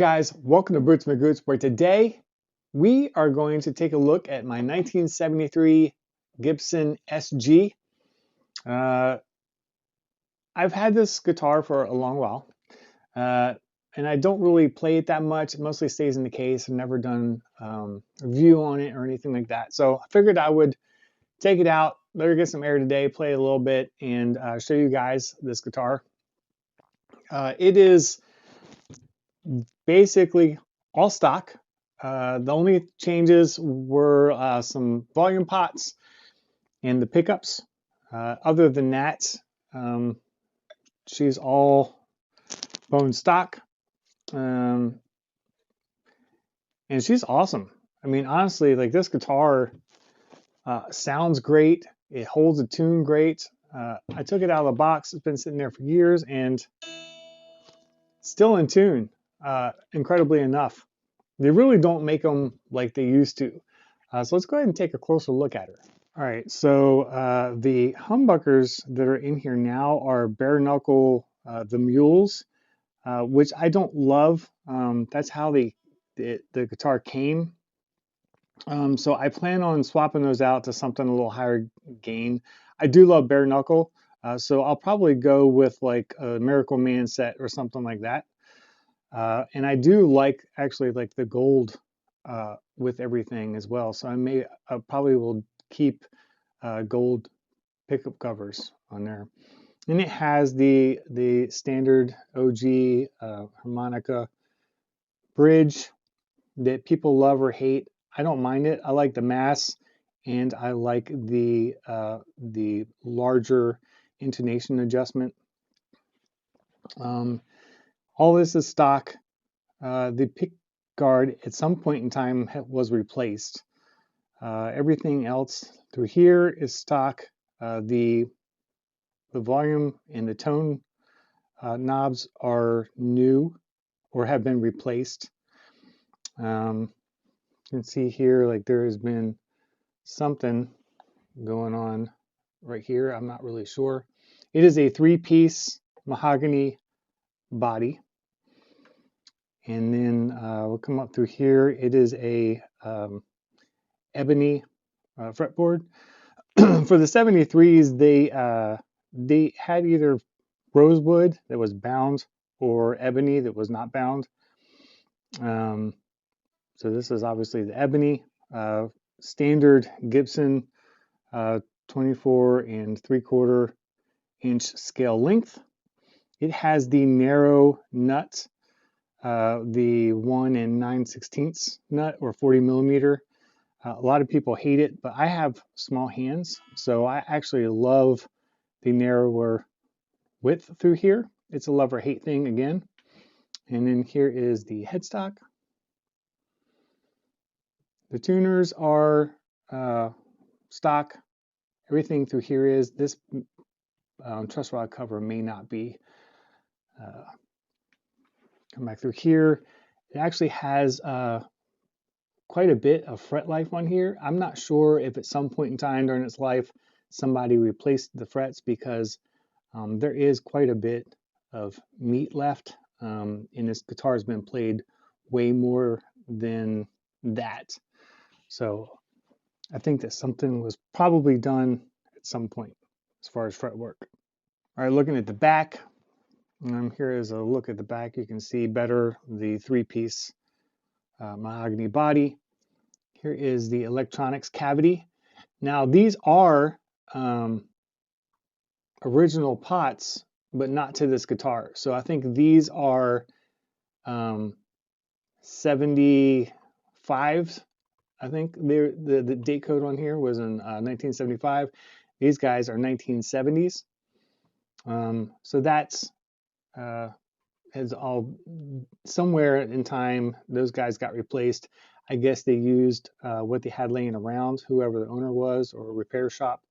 guys, welcome to Brutes McGoots, where today we are going to take a look at my 1973 Gibson SG. I've had this guitar for a long while, and I don't really play it that much. It mostly stays in the case. I've never done a review on it or anything like that. So I figured I would take it out, let her get some air today, play it a little bit, and show you guys this guitar. It is basically all stock. The only changes were some volume pots and the pickups. Other than that, she's all bone stock. And she's awesome. I mean, honestly, like this guitar sounds great. It holds a tune great. I took it out of the box. It's been sitting there for years and still in tune, incredibly enough. They really don't make them like they used to. So let's go ahead and take a closer look at her. All right, so the humbuckers that are in here now are bare knuckle, the mules, which I don't love. That's how the guitar came. So I plan on swapping those out to something a little higher gain. I do love bare knuckle, so I'll probably go with like a Miracle Man set or something like that. And I do like actually like the gold with everything as well. So I probably will keep gold pickup covers on there. And it has the standard OG harmonica bridge that people love or hate. I don't mind it. I like the mass, and I like the larger intonation adjustment. All this is stock. The pick guard at some point in time was replaced. Everything else through here is stock. The volume and the tone knobs are new or have been replaced. You can see here like there has been something going on right here. I'm not really sure. It is a 3-piece mahogany body. And then we'll come up through here. It is a ebony fretboard. For the 73s, they had either rosewood that was bound or ebony that was not bound. So this is obviously the ebony, standard Gibson 24 3/4 inch scale length. It has the narrow nut, the 1 9/16 nut or 40 millimeter. A lot of people hate it, but I have small hands, so I actually love the narrower width through here. It's a love or hate thing again. And then here is the headstock. The tuners are stock. Everything through here is. This truss rod cover may not be. Come back through here. It actually has quite a bit of fret life on here. I'm not sure if at some point in time during its life somebody replaced the frets, because there is quite a bit of meat left, and this guitar has been played way more than that. So I think that something was probably done at some point as far as fret work. All right, looking at the back, here is a look at the back. You can see better the 3-piece mahogany body. Here is the electronics cavity. Now these are original pots, but not to this guitar. So I think these are 75s. I think the date code on here was in 1975. These guys are 1970s. So that's has all somewhere in time those guys got replaced. I guess they used what they had laying around, whoever the owner was, or a repair shop.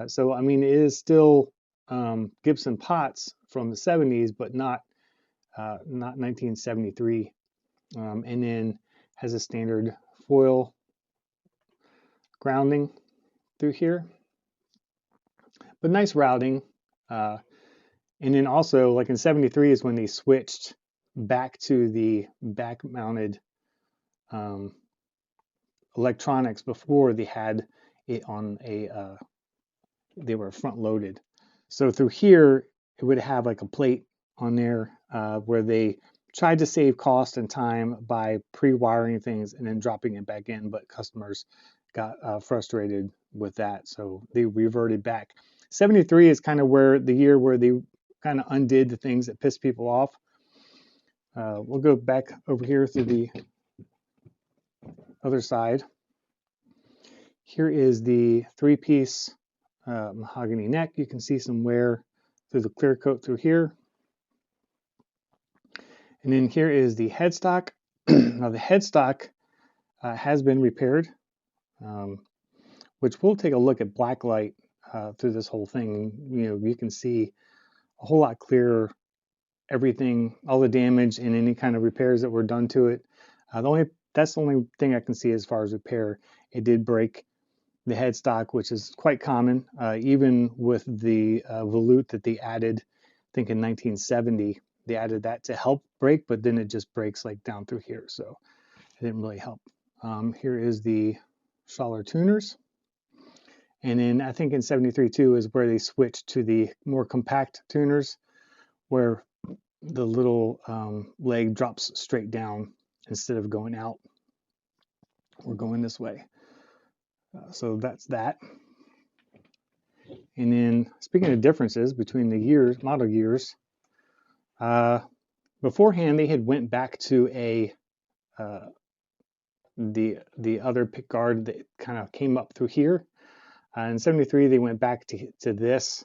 So I mean, it is still Gibson pots from the 70s, but not 1973. And then has a standard foil grounding through here, but nice routing. And then also, like in 73 is when they switched back to the back mounted electronics before they had it on a they were front loaded. So through here it would have like a plate on there where they tried to save cost and time by pre-wiring things and then dropping it back in, but customers got frustrated with that, so they reverted back. 73 is kind of where the year where they kind of undid the things that pissed people off. We'll go back over here through the other side. Here is the three-piece mahogany neck. You can see some wear through the clear coat through here. And then here is the headstock. Now the headstock has been repaired, which we'll take a look at blacklight through this whole thing. You can see a whole lot clearer everything, all the damage and any kind of repairs that were done to it. That's the only thing I can see as far as repair. It did break the headstock, which is quite common, even with the volute that they added, I think in 1970. They added that to help brake, but then it just breaks like down through here, so it didn't really help. Here is the Schaller tuners. And then I think in 73 too is where they switched to the more compact tuners, where the little leg drops straight down instead of going out or going this way. So that's that. And then speaking of differences between the years, model years, beforehand they had went back to a the other pick guard that kind of came up through here. In 73 they went back to this,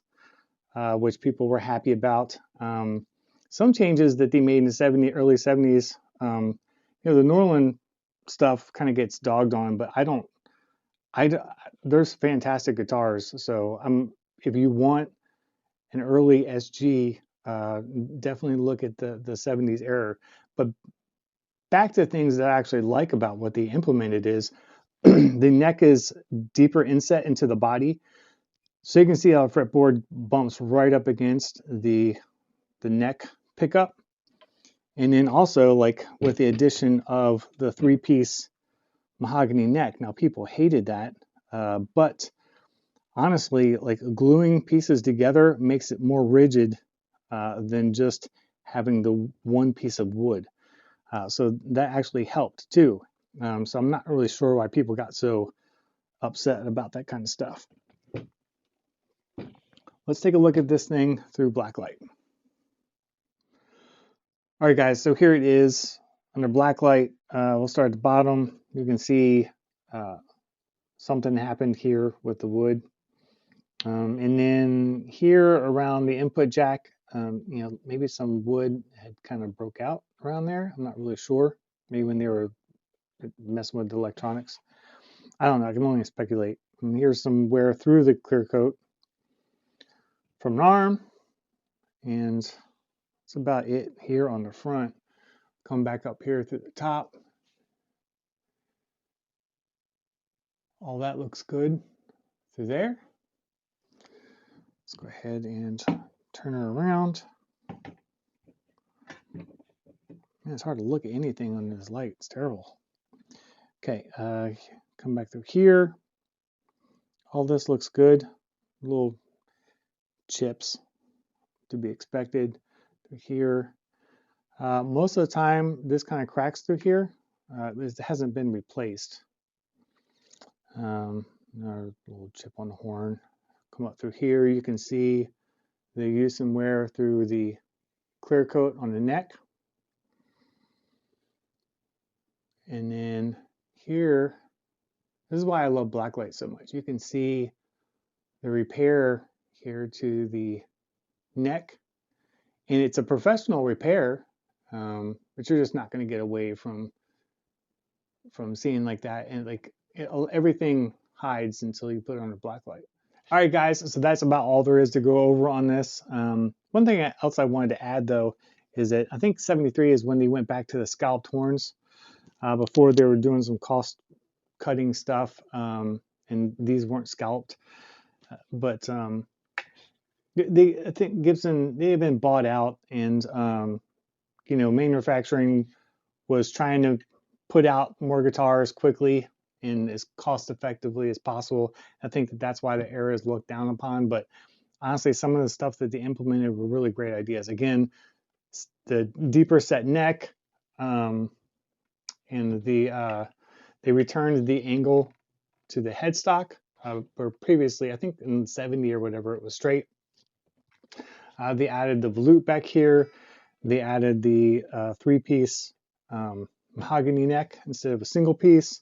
which people were happy about. Some changes that they made in the early 70s, the Norlin stuff kind of gets dogged on, but there's fantastic guitars. So if you want an early SG, definitely look at the 70s era. But back to things that I actually like about what they implemented is the neck is deeper inset into the body. So you can see how the fretboard bumps right up against the neck pickup. And then also, like with the addition of the three-piece mahogany neck. Now people hated that, but honestly, like gluing pieces together makes it more rigid than just having the one piece of wood. So that actually helped too. So I'm not really sure why people got so upset about that kind of stuff. Let's take a look at this thing through blacklight. All right, guys, so here it is under blacklight. We'll start at the bottom. You can see something happened here with the wood. And then here around the input jack, maybe some wood had kind of broke out around there. I'm not really sure. Maybe when they were messing with the electronics. I don't know. I can only speculate. And here's some wear through the clear coat from an arm. And that's about it here on the front. Come back up here through the top. All that looks good through there. Let's go ahead and turn her around. Man, it's hard to look at anything under this light. It's terrible. Okay, come back through here. All this looks good. Little chips to be expected through here. Most of the time, this kind of cracks through here. This hasn't been replaced. Another little chip on the horn. Come up through here. You can see they use some wear through the clear coat on the neck. And then here, this is why I love blacklight so much. You can see the repair here to the neck. And it's a professional repair, but you're just not going to get away from seeing like that. And like everything hides until you put it under blacklight. All right, guys, so that's about all there is to go over on this. One thing else I wanted to add, though, is that I think 73 is when they went back to the scalped horns. Before they were doing some cost-cutting stuff, and these weren't scalped. But I think Gibson, they have been bought out, and manufacturing was trying to put out more guitars quickly and as cost effectively as possible. I think that that's why the era is looked down upon. But honestly, some of the stuff that they implemented were really great ideas. Again, the deeper set neck, and they returned the angle to the headstock, where previously, I think in 70 or whatever, it was straight. They added the volute back here. They added the three-piece mahogany neck instead of a single piece.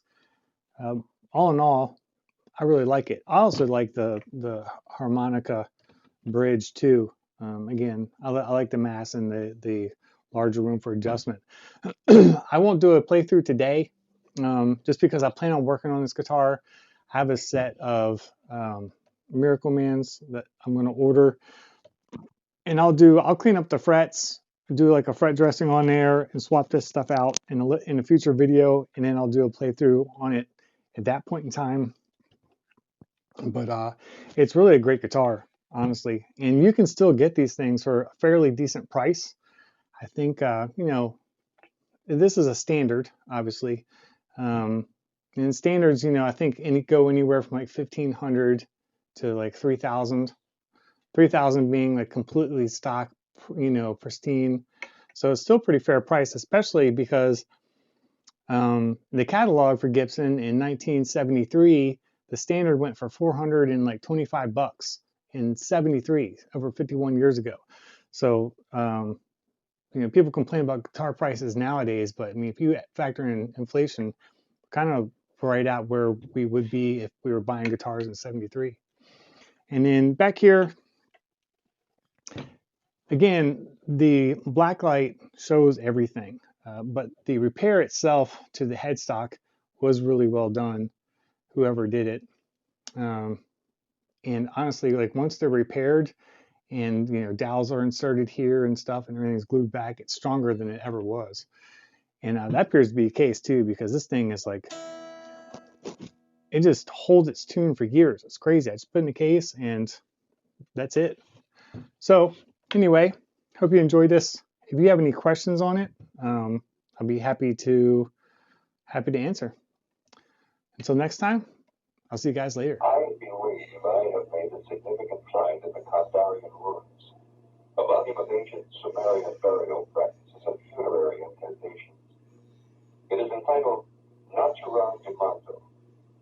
All in all, I really like it. I also like the harmonica bridge too. Again, I like the mass and the larger room for adjustment. I won't do a playthrough today, just because I plan on working on this guitar. I have a set of Miracle Mans that I'm going to order, and I'll clean up the frets, do like a fret dressing on there, and swap this stuff out in a future video, and then I'll do a playthrough on it at that point in time. But it's really a great guitar, honestly, and you can still get these things for a fairly decent price. I think this is a standard, obviously, and standards, I think go anywhere from like 1,500 to like 3,000. 3,000 being like completely stock, pristine. So it's still pretty fair price, especially because the catalog for Gibson in 1973, the standard went for $425 in 73, over 51 years ago. So people complain about guitar prices nowadays, but I mean, if you factor in inflation, kind of right out where we would be if we were buying guitars in 73. And then back here, again, the blacklight shows everything, but the repair itself to the headstock was really well done, whoever did it. And honestly, like once they're repaired and dowels are inserted here and stuff and everything's glued back, it's stronger than it ever was. And that appears to be the case too, because this thing is like, it just holds its tune for years. It's crazy. I just put it in the case and that's it. So anyway, hope you enjoyed this. If you have any questions on it, I'll be happy to answer. Until next time, I'll see you guys later. I believe I have made a significant find in the Kandarian ruins, a volume of ancient Sumerian burial practices and funerary incantations. It is entitled Naturam Imanto,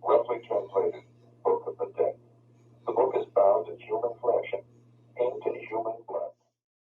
roughly translated Book of the Dead. The book is bound in human flesh and inked in human